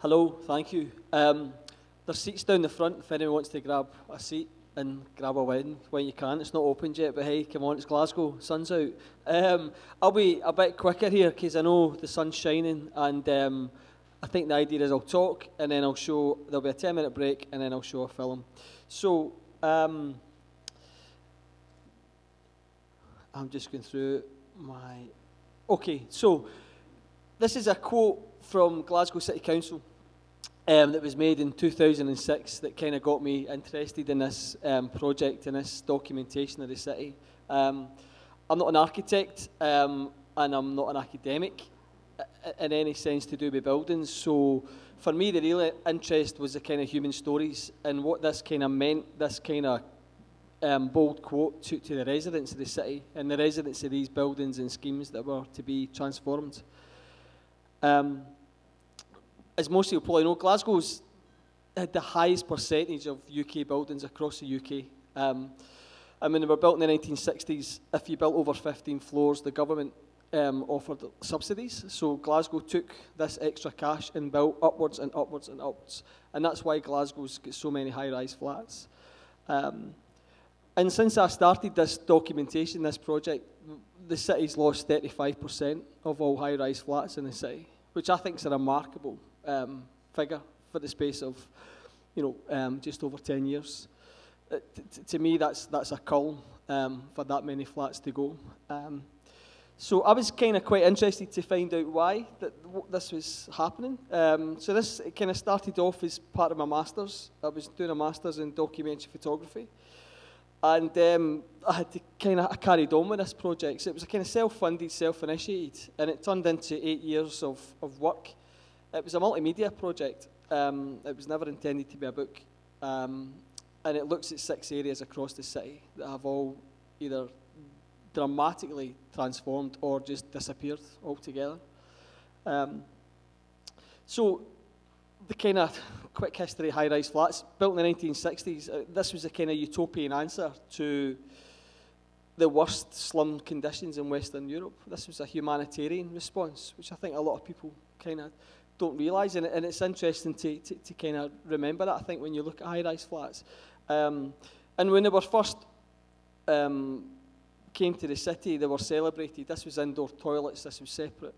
Hello, thank you. There's seats down the front if anyone wants to grab a seat and grab a wine when you can. It's not opened yet, but hey, come on, it's Glasgow, sun's out. I'll be a bit quicker here because I know the sun's shining, and I think the idea is I'll talk and then I'll show, there'll be a 10-minute break and then I'll show a film. So, I'm just going through my... Okay, so this is a quote from Glasgow City Council that was made in 2006 that kind of got me interested in this project and this documentation of the city. I'm not an architect and I'm not an academic in any sense to do with buildings, so for me the real interest was the kind of human stories and what this kind of meant, this kind of bold quote to the residents of the city and the residents of these buildings and schemes that were to be transformed. As most of you probably know, Glasgow's had the highest percentage of UK buildings across the UK. And when they were built in the 1960s, if you built over 15 floors, the government offered subsidies. So Glasgow took this extra cash and built upwards and upwards and upwards. And that's why Glasgow's got so many high-rise flats. And since I started this documentation, this project, the city's lost 35% of all high-rise flats in the city, which I think is a remarkable figure for the space of, just over 10 years. To me, that's a cull for that many flats to go. So I was kind of quite interested to find out why this was happening. So this kind of started off as part of my master's. I was doing a master's in documentary photography. And I had to I carried on with this project. So it was a kind of self-funded, self-initiated, and it turned into 8 years of work. It was a multimedia project. It was never intended to be a book. And it looks at 6 areas across the city that have all either dramatically transformed or just disappeared altogether. So the kind of quick history of high-rise flats, built in the 1960s, this was a kind of utopian answer to the worst slum conditions in Western Europe. This was a humanitarian response, which I think a lot of people kind of don't realise, and it's interesting to kind of remember that, I think, when you look at high-rise flats. And when they were first came to the city, they were celebrated. This was indoor toilets, this was separate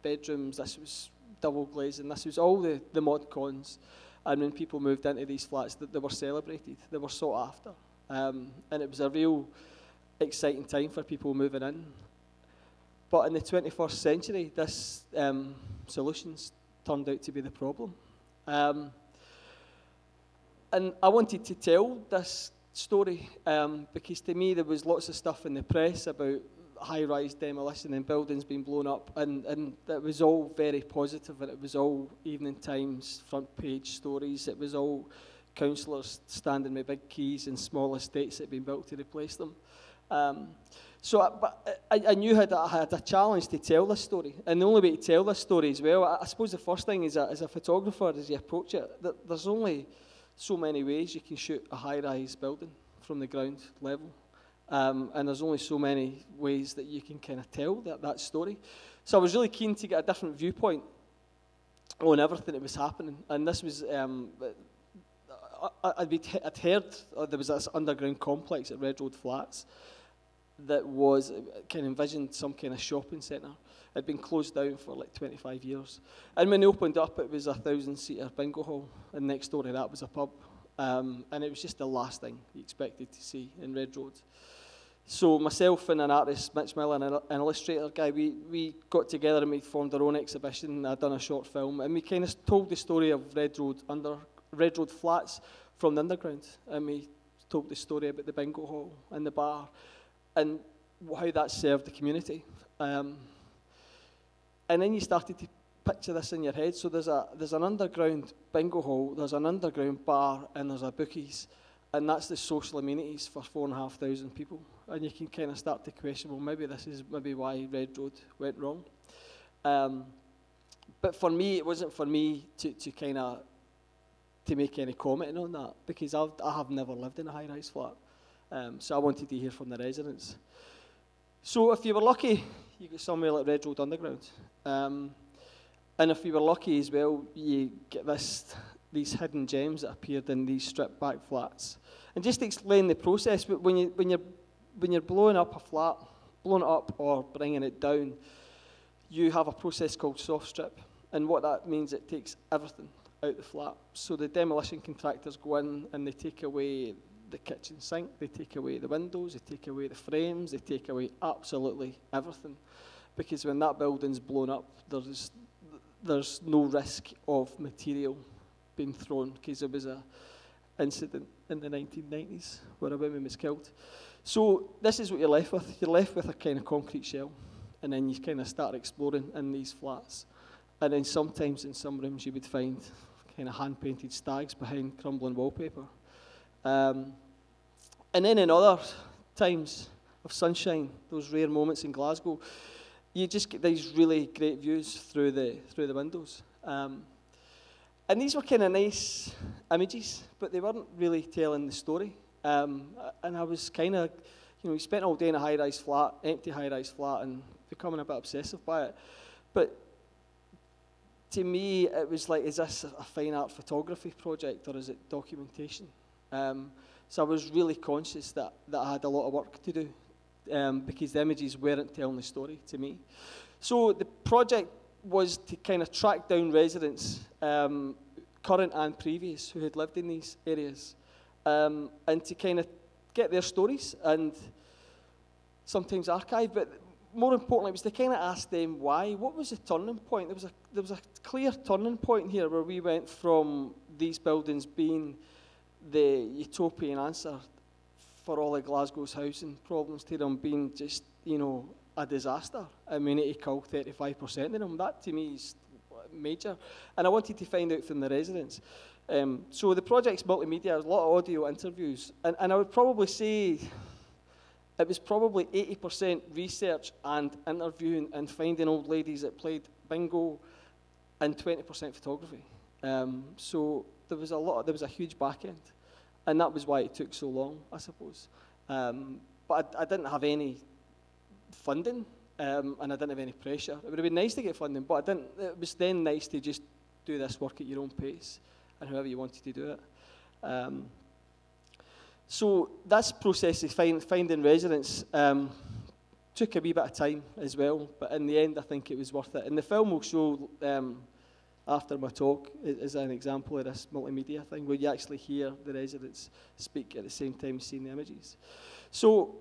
bedrooms, this was double glazing, this was all the mod cons. And when people moved into these flats, they were celebrated, they were sought after. And it was a real exciting time for people moving in. But in the 21st century, this solutions turned out to be the problem. And I wanted to tell this story because to me there was lots of stuff in the press about high-rise demolition and buildings being blown up, and it was all very positive, and it was all Evening Times front page stories. It was all councillors standing with big keys in small estates that had been built to replace them. But I knew I had a challenge to tell this story, and the only way to tell this story as well, I suppose the first thing is as a photographer, as you approach it, there's only so many ways you can shoot a high-rise building from the ground level. And there's only so many ways that you can kind of tell that story. So I was really keen to get a different viewpoint on everything that was happening. And this was, I'd heard there was this underground complex at Red Road Flats that was, kind of envisioned some kind of shopping centre. It had been closed down for like 25 years. And when they opened up, it was a 1,000-seater bingo hall. And next door to that was a pub. And it was just the last thing you expected to see in Red Road. So myself and an artist, Mitch Miller, and an illustrator guy, we got together and we formed our own exhibition. I'd done a short film, and we kind of told the story of Red Road Flats from the underground. And we told the story about the bingo hall and the bar and how that served the community. And then you started to picture this in your head. So there's an underground bingo hall, there's an underground bar, and there's a bookies, and that's the social amenities for 4,500 people. And you can kind of start to question, well, maybe this is why Red Road went wrong. But for me, it wasn't for me to make any comment on that, because I have never lived in a high-rise flat. So I wanted to hear from the residents. So if you were lucky, you got somewhere like Red Road Underground. And if you were lucky as well, you get these hidden gems that appeared in these stripped back flats. And just to explain the process, but when you're blowing up a flat, blowing it up or bringing it down, you have a process called soft strip. And what that means, it takes everything out the flat. So the demolition contractors go in and they take away the kitchen sink, they take away the windows, they take away the frames, they take away absolutely everything. Because when that building's blown up, there's no risk of material being thrown, because there was an incident in the 1990s where a woman was killed. So this is what you're left with. You're left with a kind of concrete shell, and then you kind of start exploring in these flats. And then sometimes in some rooms you would find kind of hand-painted stags behind crumbling wallpaper. And then in other times of sunshine, those rare moments in Glasgow, you just get these really great views through the windows. And these were kind of nice images, but they weren't really telling the story. And I was kind of, we spent all day in a high-rise flat, empty high-rise flat, and becoming a bit obsessive by it. But to me, it was like, is this a fine art photography project, or is it documentation? So I was really conscious that I had a lot of work to do, because the images weren't telling the story to me. So the project was to kind of track down residents, current and previous, who had lived in these areas, and to kind of get their stories and sometimes archive, but more importantly, it was to kind of ask them why. What was the turning point? There was a clear turning point here where we went from these buildings being the utopian answer for all of Glasgow's housing problems to them being just, a disaster. I mean, it killed 35% of them. That, to me, is major. And I wanted to find out from the residents. So the project's multimedia. There's a lot of audio interviews. And I would probably say it was probably 80% research and interviewing and finding old ladies that played bingo, and 20% photography. So there was a huge back end. And that was why it took so long, I suppose. But I didn't have any funding, and I didn't have any pressure. It would have been nice to get funding, but it was then nice to just do this work at your own pace, and however you wanted to do it. So this process of finding residents took a wee bit of time as well, but in the end I think it was worth it. And the film will show, after my talk, is an example of this multimedia thing, where you actually hear the residents speak at the same time as seeing the images. So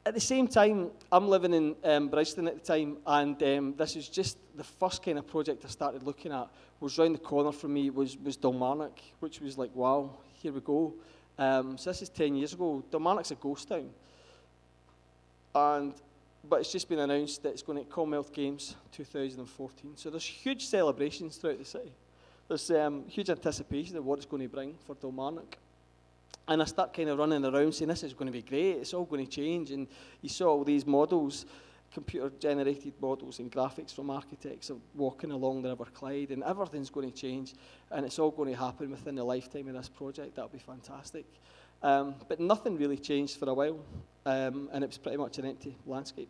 at the same time, I'm living in Brisbane at the time, and this is just the first kind of project I started looking at. Was round the corner from me was Dalmarnock, which was like, wow, here we go. So this is 10 years ago. Dalmarnock's a ghost town, but it's just been announced that it's going to Commonwealth Games 2014. So there's huge celebrations throughout the city. There's huge anticipation of what it's going to bring for Dalmarnock. And I start kind of running around saying, this is going to be great, it's all going to change. And you saw all these models, computer-generated models and graphics from architects of walking along the River Clyde, and everything's going to change, and it's all going to happen within the lifetime of this project. That'll be fantastic. But nothing really changed for a while, and it was pretty much an empty landscape.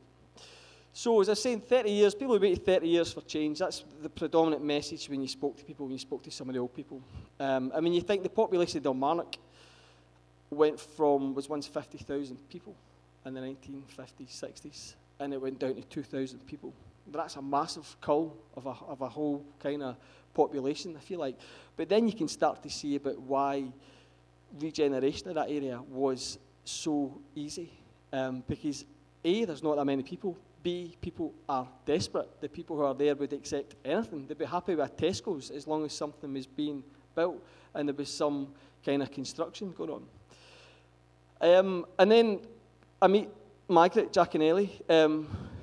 So as I was saying, 30 years, people who waited 30 years for change, that's the predominant message when you spoke to people, when you spoke to some of the old people. I mean, you think the population of Dalmarnock was once 50,000 people in the 1950s, 60s, and it went down to 2,000 people. That's a massive cull of a whole kind of population, I feel like. But then you can start to see about why regeneration of that area was so easy. Because A, there's not that many people. B, people are desperate. The people who are there would accept anything. They'd be happy with Tesco's as long as something was being built and there was some kind of construction going on. And then I meet Margaret Giaconelli,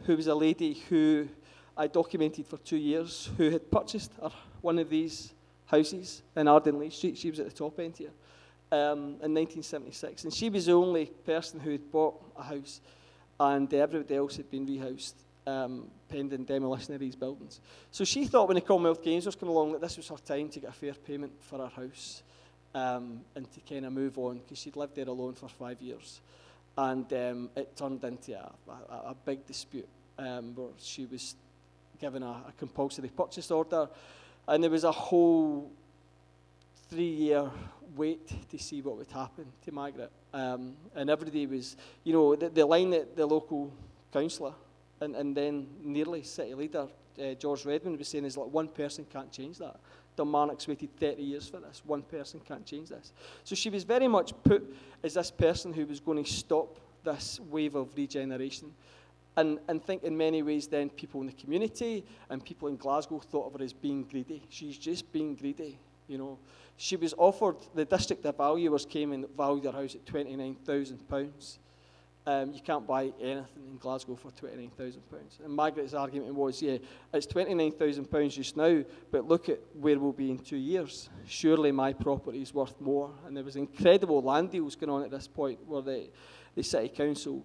who was a lady who I documented for 2 years, who had purchased one of these houses in Arden Street. She was at the top end here in 1976. And she was the only person who had bought a house, and everybody else had been rehoused pending demolition of these buildings. So she thought when the Commonwealth Games was coming along that this was her time to get a fair payment for her house and to kind of move on, because she'd lived there alone for 5 years. And it turned into a big dispute where she was given a compulsory purchase order, and there was a whole 3-year wait to see what would happen to Margaret. And every day was, you know, the line that the local councillor and then nearly city leader, George Redmond, was saying is like, one person can't change that. Kilmarnock's waited 30 years for this. One person can't change this. So she was very much put as this person who was going to stop this wave of regeneration. And think in many ways then people in the community and people in Glasgow thought of her as being greedy. She's just being greedy, you know. She was offered, the district valuers came and valued her house at £29,000. You can't buy anything in Glasgow for £29,000. And Margaret's argument was, yeah, it's £29,000 just now, but look at where we'll be in 2 years. Surely my property is worth more. And there was incredible land deals going on at this point where the city council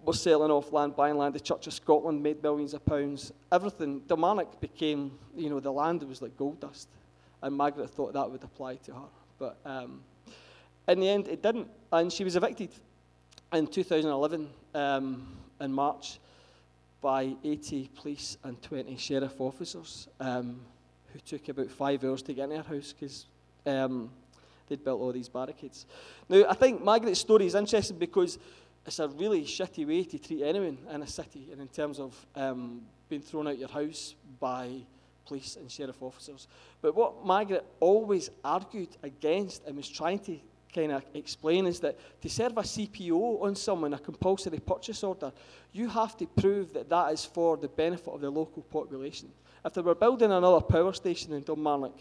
were selling off land, buying land. The Church of Scotland made millions of pounds. Everything. Kilmarnock became, you know, the land was like gold dust. And Margaret thought that would apply to her. But in the end, it didn't. And she was evicted in 2011, in March, by 80 police and 20 sheriff officers who took about 5 hours to get in her house because they'd built all these barricades. Now, I think Margaret's story is interesting because it's a really shitty way to treat anyone in a city, and in terms of being thrown out your house by police and sheriff officers. But what Margaret always argued against and was trying to kind of explain is that to serve a CPO on someone, a compulsory purchase order, you have to prove that that is for the benefit of the local population. If they were building another power station in Kilmarnock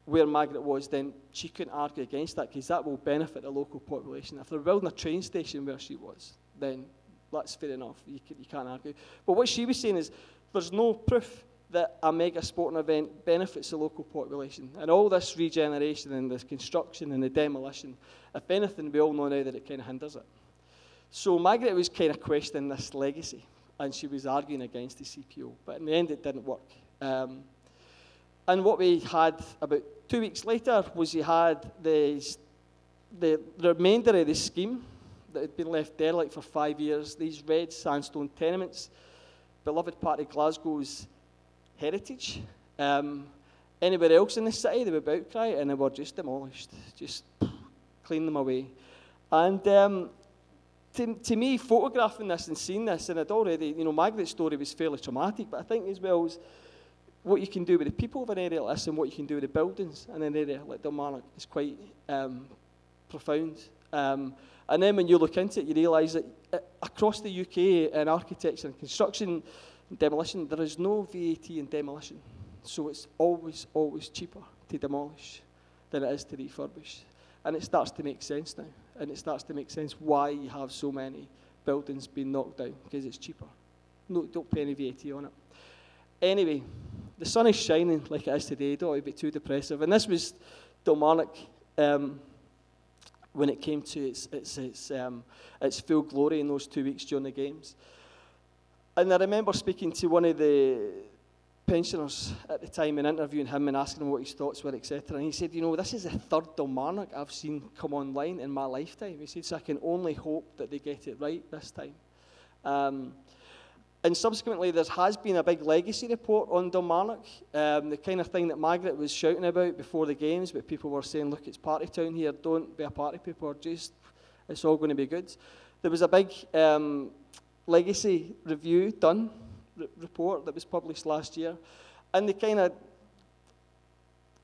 where Margaret was, then she couldn't argue against that because that will benefit the local population. If they're building a train station where she was, then that's fair enough. You can't argue. But what she was saying is there's no proof that a mega sporting event benefits the local population. And all this regeneration and this construction and the demolition, if anything, we all know now that it kind of hinders it. So Margaret was kind of questioning this legacy, and she was arguing against the CPO. But in the end, it didn't work. And what we had about 2 weeks later was you had the remainder of the scheme that had been left derelict for 5 years, these red sandstone tenements, beloved part of Glasgow's heritage. Anywhere else in the city, they were outcry, and they were just demolished, just clean them away. And to me, photographing this and seeing this, and I'd already, you know, Margaret's story was fairly traumatic, but I think as well as what you can do with the people of an area like this and what you can do with the buildings in an area like Kilmarnock is quite profound. And then when you look into it, you realise that across the UK in architecture and construction and demolition, there is no VAT in demolition. So it's always, always cheaper to demolish than it is to refurbish. And it starts to make sense now. And it starts to make sense why you have so many buildings being knocked down, because it's cheaper. No, don't pay any VAT on it. Anyway, the sun is shining like it is today. Don't want to be too depressive. And this was Kilmarnock when it came to its full glory in those 2 weeks during the games. And I remember speaking to one of the pensioners at the time and interviewing him and asking him what his thoughts were, etc. And he said, you know, this is the third Kilmarnock I've seen come online in my lifetime. He said, so I can only hope that they get it right this time. And subsequently, there has been a big legacy report on Kilmarnock, the kind of thing that Margaret was shouting about before the games, but people were saying, look, it's party town here, don't be a party people, just, it's all going to be good. There was a big legacy review done, report that was published last year, and the kind of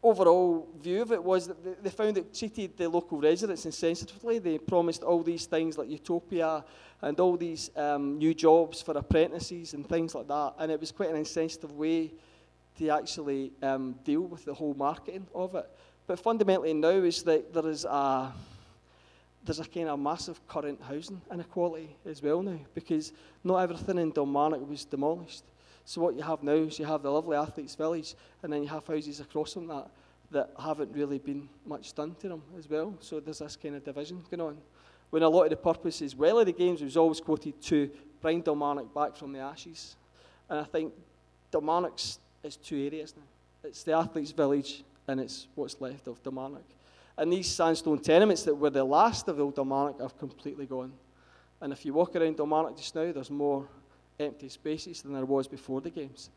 overall view of it was that they found it treated the local residents insensitively. They promised all these things like utopia and all these new jobs for apprentices and things like that, and it was quite an insensitive way to actually deal with the whole marketing of it. But fundamentally now is that there's a kind of massive current housing inequality as well now, because not everything in Kilmarnock was demolished. So what you have now is you have the lovely Athletes Village, and then you have houses across from that haven't really been much done to them as well. So there's this kind of division going on. When a lot of the purpose as well of the games was always quoted to bring Kilmarnock back from the ashes. And I think Kilmarnock is two areas now. It's the Athletes Village, and it's what's left of Kilmarnock. And these sandstone tenements that were the last of old Kilmarnock have completely gone. And if you walk around Kilmarnock just now, there's more empty spaces than there was before the games.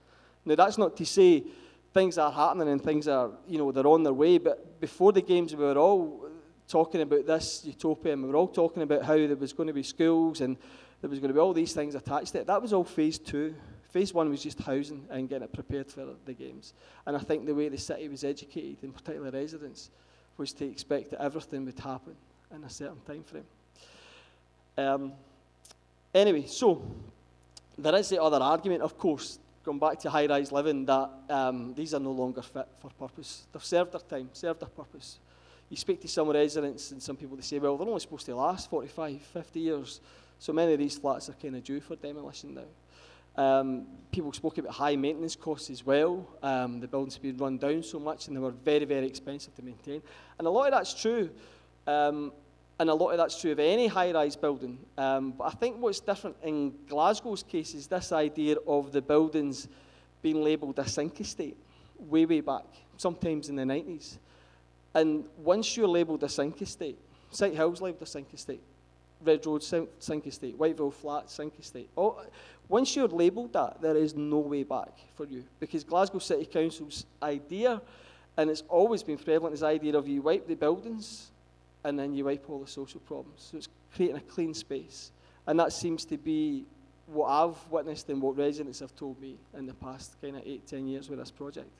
Now, that's not to say things are happening and things are, they're on their way, but before the games we were all talking about this utopia, and we were all talking about how there was going to be schools and there was going to be all these things attached to it. That was all phase 2. Phase 1 was just housing and getting it prepared for the games. And I think the way the city was educated, in particular residents, was to expect that everything would happen in a certain time frame. Anyway, so there is the other argument, of course, going back to high-rise living, that these are no longer fit for purpose. They've served their time, served their purpose. You speak to some residents and some people, they say, well, they're only supposed to last 45, 50 years. So many of these flats are kind of due for demolition now. People spoke about high maintenance costs as well. The buildings have been run down so much and they were very, very expensive to maintain. And a lot of that's true. And a lot of that's true of any high-rise building. But I think what's different in Glasgow's case is this idea of the buildings being labelled a sink estate way, way back, sometimes in the 90s. And once you're labelled a sink estate, Sight Hill's labelled a sink estate, Red Road sink estate, Whiteville Flat sink estate. Once you're labelled that, there is no way back for you. Because Glasgow City Council's idea, and it's always been prevalent, is the idea of you wipe the buildings and then you wipe all the social problems. So it's creating a clean space. And that seems to be what I've witnessed and what residents have told me in the past kind of 8-10 years with this project.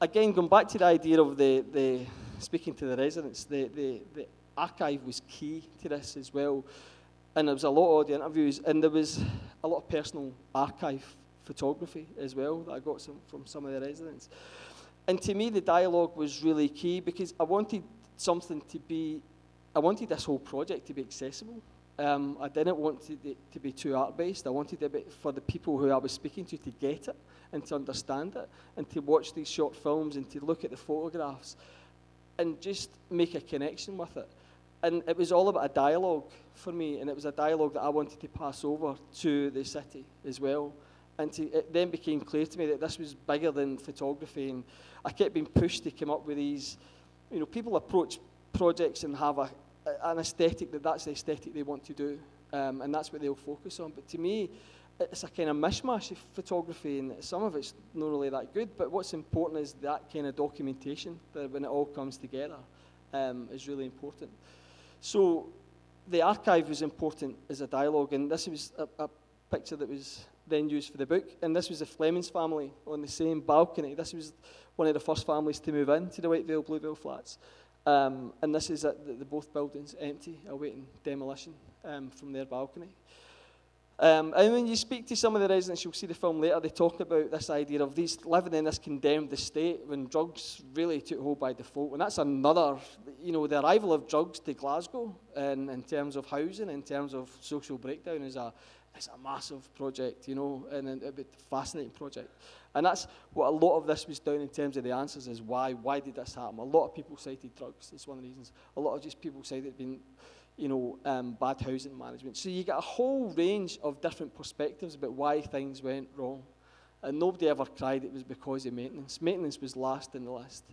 Again, going back to the idea of the speaking to the residents, the archive was key to this as well. And there was a lot of the interviews, and there was a lot of personal archive photography as well that I got from some of the residents. And to me, the dialogue was really key because I wanted this whole project to be accessible. I didn't want it to be too art-based. I wanted it for the people who I was speaking to get it and to understand it and to watch these short films and to look at the photographs and just make a connection with it. And it was all about a dialogue for me, and it was a dialogue that I wanted to pass over to the city as well. And it then became clear to me that this was bigger than photography, and I kept being pushed to come up with these, people approach projects and have an aesthetic that's the aesthetic they want to do, and that's what they'll focus on. But to me, it's a kind of mishmash of photography, and some of it's not really that good, but what's important is that kind of documentation, that when it all comes together, is really important. So the archive was important as a dialogue, and this was a picture that was then used for the book, and this was the Fleming's family on the same balcony. This was one of the first families to move into the Whiteville, Blueville flats. And this is the both buildings empty, awaiting demolition from their balcony. And when you speak to some of the residents, you'll see the film later, they talk about this idea of these living in this condemned estate when drugs really took hold by default. And that's another, the arrival of drugs to Glasgow in terms of housing, in terms of social breakdown is a massive project, and a bit fascinating project. And that's what a lot of this was down in terms of the answers is why did this happen? A lot of people cited drugs, it's one of the reasons. A lot of just people cited it being bad housing management. So you get a whole range of different perspectives about why things went wrong. And nobody ever cried it was because of maintenance. Maintenance was last in the list.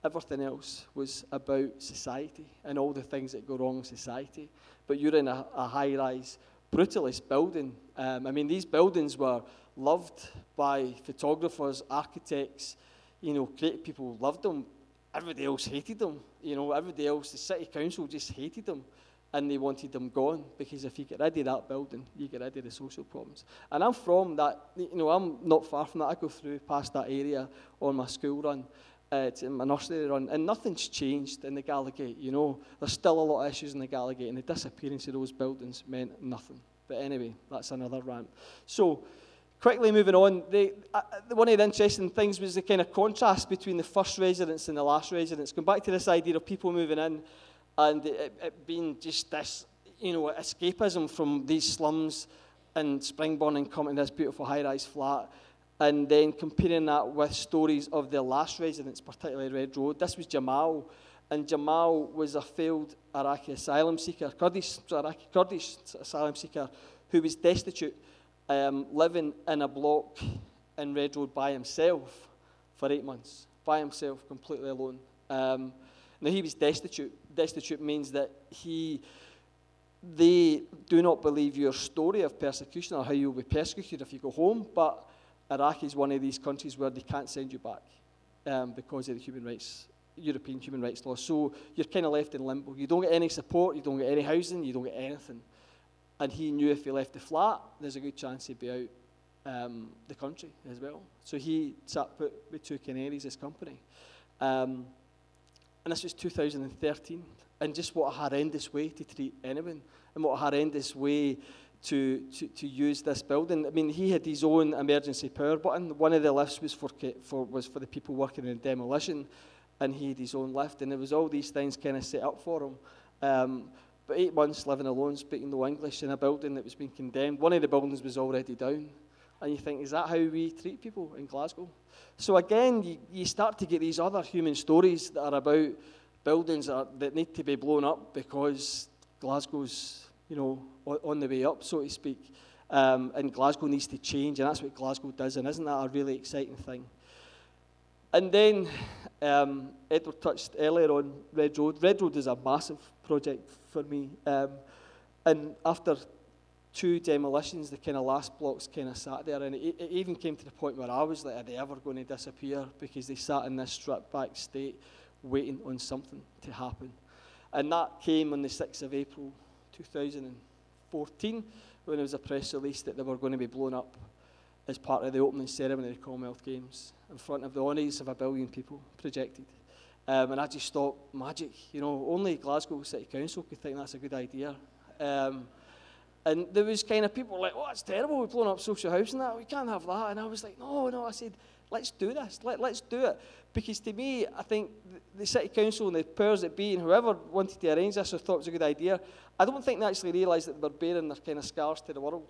Everything else was about society and all the things that go wrong in society. But you're in a high-rise, brutalist building. These buildings were loved by photographers, architects, creative people loved them. Everybody else hated them. Everybody else, the city council just hated them. And they wanted them gone, because if you get rid of that building, you get rid of the social problems. And I'm from that, I'm not far from that. I go through past that area on my school run, to my nursery run, and nothing's changed in the Gallagate, There's still a lot of issues in the Gallagate, and the disappearance of those buildings meant nothing. But anyway, that's another rant. So, quickly moving on, one of the interesting things was the kind of contrast between the first residents and the last residents. Going back to this idea of people moving in, and it being just this, escapism from these slums and Springburn and coming to this beautiful high-rise flat, and then comparing that with stories of the last residents, particularly Red Road. This was Jamal, and Jamal was a failed Iraqi asylum seeker, Kurdish asylum seeker, who was destitute, living in a block in Red Road by himself for 8 months, by himself, completely alone. Now, he was destitute. Destitute means that he they do not believe your story of persecution or how you'll be persecuted if you go home, but Iraq is one of these countries where they can't send you back because of the human rights, European human rights law. So you're kind of left in limbo. You don't get any support, you don't get any housing, you don't get anything. And he knew if he left the flat, there's a good chance he'd be out the country as well. So he put with two canaries, his company. And this was 2013. And just what a horrendous way to treat anyone, and what a horrendous way to use this building. I mean, he had his own emergency power button. One of the lifts was for the people working in demolition, and he had his own lift, and there was all these things kind of set up for him. But 8 months living alone, speaking no English, in a building that was being condemned. One of the buildings was already down. And you think, is that how we treat people in Glasgow? So again, you start to get these other human stories that are about buildings that need to be blown up because Glasgow's, on the way up, so to speak. And Glasgow needs to change, and that's what Glasgow does, and isn't that a really exciting thing? And then Edward touched earlier on Red Road. Red Road is a massive project for me. And after 2 demolitions, the kind of last blocks kind of sat there, and it even came to the point where I was like, are they ever going to disappear? Because they sat in this stripped back state waiting on something to happen. And that came on the 6th of April 2014, when there was a press release that they were going to be blown up as part of the opening ceremony of the Commonwealth Games in front of the honours of 1 billion people projected. And I just thought, magic, only Glasgow City Council could think that's a good idea. And there was kind of people like, oh, it's terrible, we've blown up social housing, we can't have that. And I was like, no, I said, let's do this, let's do it. Because to me, I think the City Council and the powers that be and whoever wanted to arrange this or thought it was a good idea, I don't think they actually realised that they were bearing their kind of scars to the world.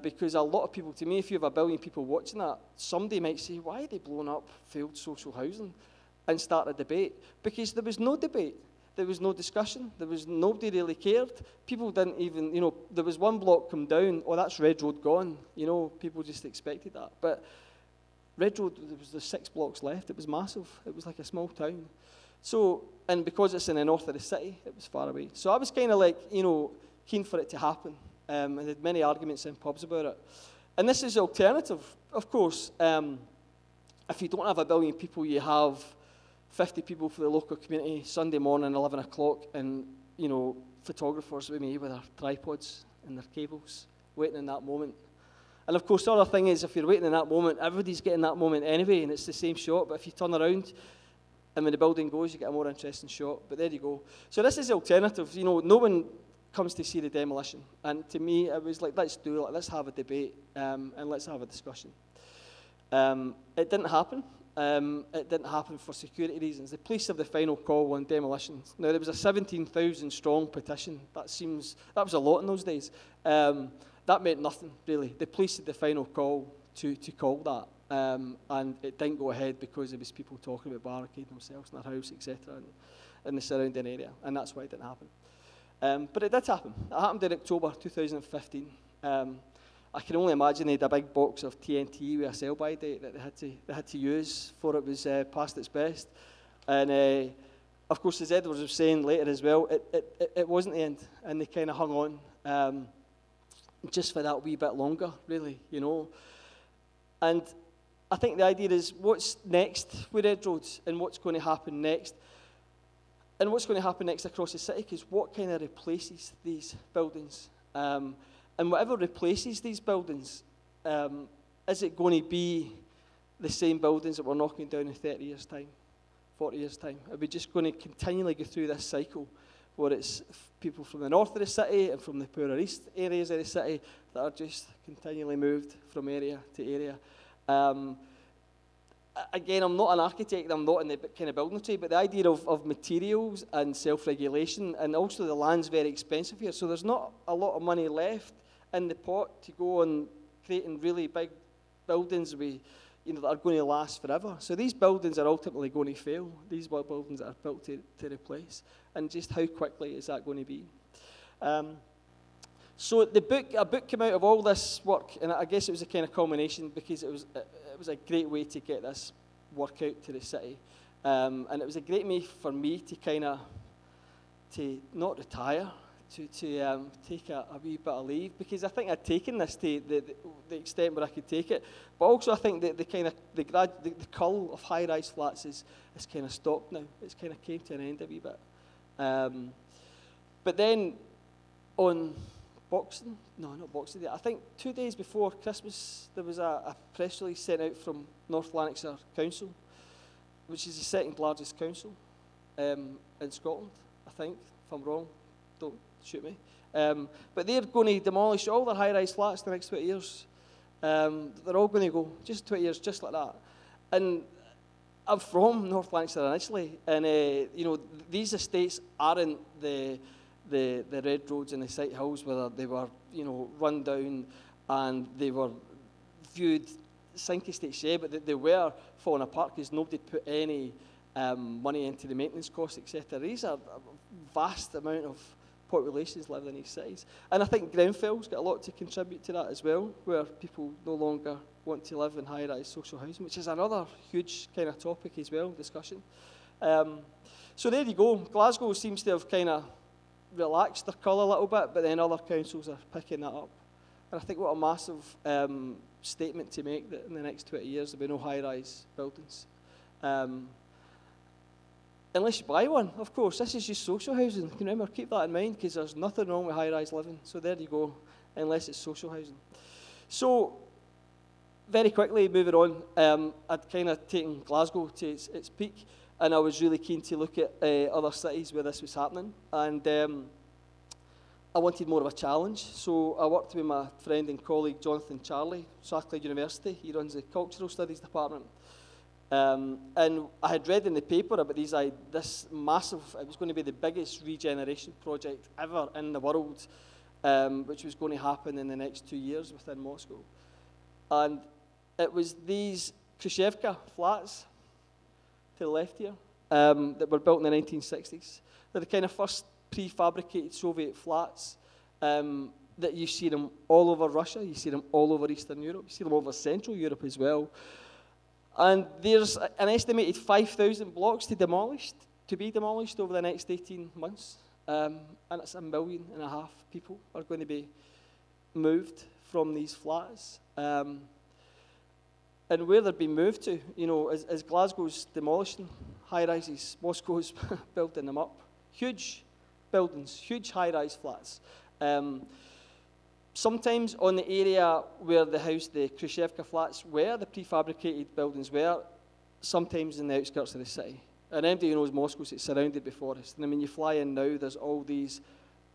Because a lot of people, to me, if you have 1 billion people watching that, somebody might say, why are they blowing up failed social housing? And start a debate. Because there was no debate. There was no discussion. Nobody really cared. People didn't even, there was one block come down, oh, that's Red Road gone. People just expected that. But Red Road, there was the 6 blocks left. It was massive. It was like a small town. So, and because it's in the north of the city, it was far away. So I was kind of like, keen for it to happen. And had many arguments in pubs about it. And this is the alternative, of course. If you don't have 1 billion people, you have 50 people for the local community, Sunday morning, 11 o'clock, and, photographers with me with their tripods and their cables, waiting in that moment. And of course, the other thing is, if you're waiting in that moment, everybody's getting that moment anyway, and it's the same shot, but if you turn around, and when the building goes, you get a more interesting shot, but there you go. So this is the alternative. No one comes to see the demolition, and to me, it was like, let's do it, let's have a debate, and let's have a discussion. It didn't happen. It didn't happen for security reasons. The police have the final call on demolitions. Now, there was a 17,000 strong petition. That was a lot in those days. That meant nothing, really. The police had the final call to call that. And it didn't go ahead because there was people talking about barricading themselves in their house, etc., in the surrounding area. And that's why it didn't happen. But it did happen. It happened in October 2015. I can only imagine they had a big box of TNT with a sell-by date that they had to use before it was past its best. And of course, as Edward was saying later as well, it wasn't the end, and they kind of hung on just for that wee bit longer, really, And I think the idea is, what's next with Red Road, and what's going to happen next? And what's going to happen next across the city, because what kind of replaces these buildings? And whatever replaces these buildings, is it going to be the same buildings that we're knocking down in 30 years' time, 40 years' time? Are we just going to continually go through this cycle where it's people from the north of the city and from the poorer east areas of the city that are just continually moved from area to area? Again, I'm not an architect, I'm not in the kind of building trade, but the idea of materials and self-regulation, and also the land's very expensive here, so there's not a lot of money left in the pot to go on creating really big buildings that are going to last forever. So these buildings are ultimately going to fail. These buildings that are built to replace, and just how quickly is that going to be? So a book came out of all this work, and I guess it was a kind of culmination, because it was a great way to get this work out to the city, and it was a great way for me to to not retire, take a wee bit of leave, because I think I'd taken this to the extent where I could take it. But also I think that the cull of high-rise flats is kind of stopped now. It's kind of came to an end a wee bit. But then on not Boxing Day, I think 2 days before Christmas, there was a press release sent out from North Lanarkshire Council, which is the second largest council in Scotland, I think, if I'm wrong. Don't shoot me. But they're going to demolish all their high-rise flats in the next 20 years. They're all going to go, just 20 years, just like that. And I'm from North Lanarkshire initially, and these estates aren't the red roads and the site hills where they were, run down and they were viewed sink estates, yeah, but they were falling apart because nobody put any money into the maintenance costs, etc. These are a vast amount of populations living in these cities. And I think Grenfell's got a lot to contribute to that as well, where people no longer want to live in high-rise social housing, which is another huge kind of topic as well, discussion. So there you go. Glasgow seems to have kind of relaxed their cull a little bit, but then other councils are picking that up. And I think what a massive statement to make, that in the next 20 years there'll be no high-rise buildings. Unless you buy one, of course. This is just social housing. Can you remember, keep that in mind, because there's nothing wrong with high-rise living. So there you go, unless it's social housing. So, very quickly, moving on, I'd kind of taken Glasgow to its peak, and I was really keen to look at other cities where this was happening. And I wanted more of a challenge. So I worked with my friend and colleague, Jonathan Charlie, Strathclyde University. He runs the Cultural Studies Department. And I had read in the paper about this massive, it was going to be the biggest regeneration project ever in the world, which was going to happen in the next 2 years within Moscow. And it was these Khrushchevka flats to the left here that were built in the 1960s. They're the kind of first prefabricated Soviet flats that you see them all over Russia, you see them all over Eastern Europe, you see them all over Central Europe as well. And there's an estimated 5,000 blocks to be demolished over the next 18 months. And it's 1.5 million people are going to be moved from these flats. And where they're being moved to, as Glasgow's demolishing high-rises, Moscow's building them up. Huge buildings, huge high-rise flats. Sometimes on the area where the Khrushchevka flats were, the prefabricated buildings were, sometimes in the outskirts of the city. And anybody who knows Moscow, it's surrounded by forest. And I mean, you fly in now, there's all these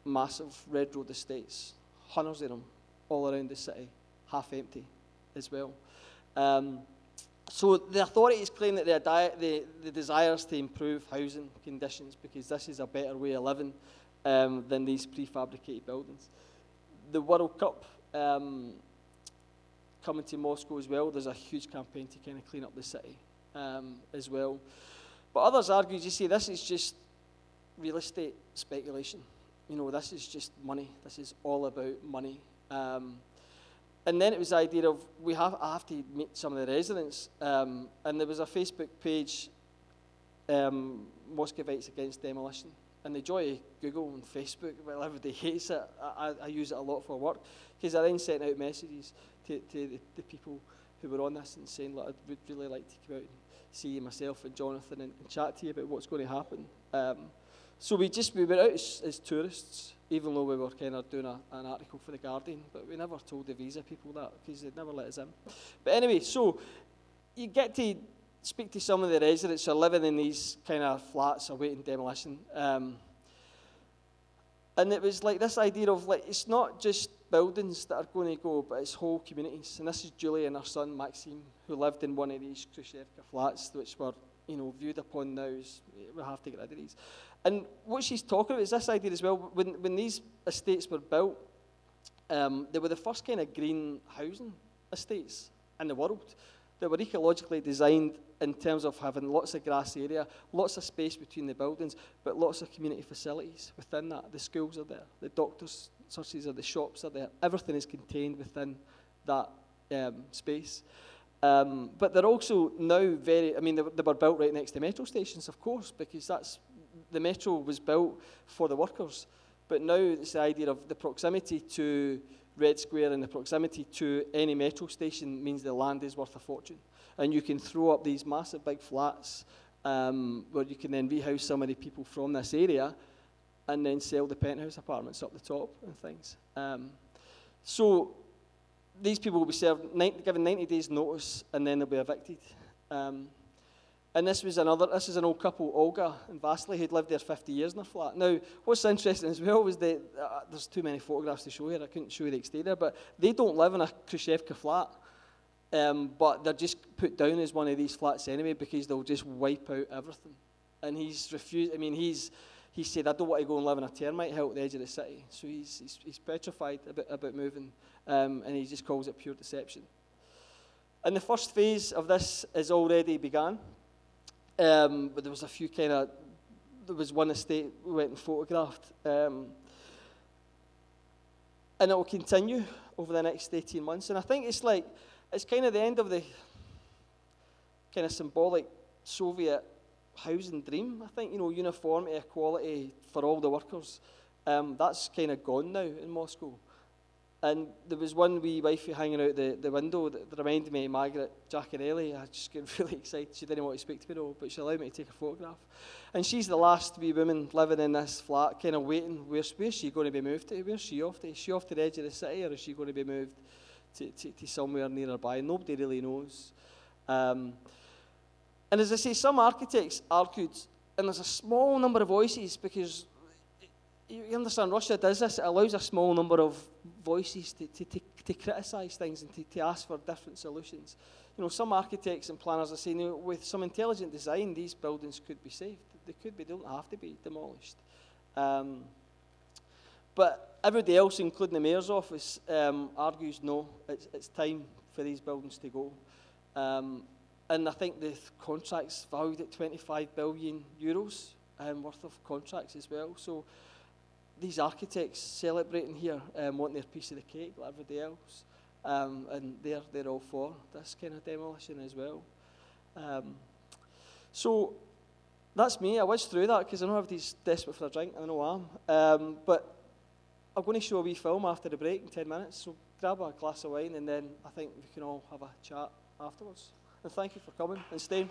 massive red road estates, hundreds of them, all around the city, half empty as well. So the authorities claim that the desires to improve housing conditions, because this is a better way of living than these prefabricated buildings. The World Cup coming to Moscow as well, there's a huge campaign to kind of clean up the city as well. But others argue, you see, this is just real estate speculation. This is just money. This is all about money. And then it was the idea of, I have to meet some of the residents. And there was a Facebook page, Moscovites Against Demolition. And the joy of Google and Facebook, well, everybody hates it. I use it a lot for work, because I then sent out messages to the people who were on this and saying, look, I would really like to come out and see you, myself and Jonathan, and chat to you about what's going to happen. So we went out as tourists, even though we were kind of doing an article for The Guardian, but we never told the visa people that, because they'd never let us in. But anyway, so you get to speak to some of the residents who are living in these kind of flats awaiting demolition. And it was like this idea of, like, it's not just buildings that are going to go, but it's whole communities. And this is Julie and her son, Maxime, who lived in one of these Khrushchevka flats, which were, viewed upon now as, we have to get rid of these. And what she's talking about is this idea as well. When these estates were built, they were the first kind of green housing estates in the world. They were ecologically designed in terms of having lots of grass area, lots of space between the buildings, but lots of community facilities within that. The schools are there, the doctors' surgeries are, the shops are there. Everything is contained within that space. But they're also now they were built right next to metro stations, of course, because the metro was built for the workers But now it's the idea of the proximity to Red Square and the proximity to any metro station means the land is worth a fortune. And you can throw up these massive big flats where you can then rehouse so many people from this area and then sell the penthouse apartments up the top and things. So these people will be given 90 days notice and then they'll be evicted. And this is an old couple, Olga and Vasily, who'd lived there 50 years in their flat. Now, what's interesting as well was that there's too many photographs to show here. I couldn't show you the exterior, but they don't live in a Khrushchevka flat. But they're just put down as one of these flats anyway because they'll just wipe out everything. And he's refused. I mean, he said, I don't want to go and live in a termite hill at the edge of the city. So he's petrified about moving, and he just calls it pure deception. And the first phase of this is already began. But there was a few there was one estate we went and photographed. And it will continue over the next 18 months. And I think it's kind of the end of the kind of symbolic Soviet housing dream. I think, uniformity, equality for all the workers. That's kind of gone now in Moscow. And there was one wee wifey hanging out the window that reminded me of Margaret Giaconelli. I just get really excited. She didn't want to speak to me though, but she allowed me to take a photograph. And she's the last wee woman living in this flat, kind of waiting. Where's she going to be moved to? Where's she off to? Is she off to the edge of the city, or is she going to be moved to somewhere nearby? Nobody really knows. And as I say, some architects argued, and there's a small number of voices because you understand Russia does this. It allows a small number of voices to criticise things and to ask for different solutions. Some architects and planners are saying, with some intelligent design, these buildings could be saved. They could be. They don't have to be demolished. But everybody else, including the mayor's office, argues no. It's time for these buildings to go. And I think the contract's valued at 25 billion euros worth of contracts as well. So these architects celebrating here want their piece of the cake like everybody else. And they're all for this kind of demolition as well. So that's me. I whizzed through that because I know everybody's desperate for a drink. I know I am. But I'm going to show a wee film after the break in 10 minutes. So grab a glass of wine and then I think we can all have a chat afterwards. And thank you for coming and staying.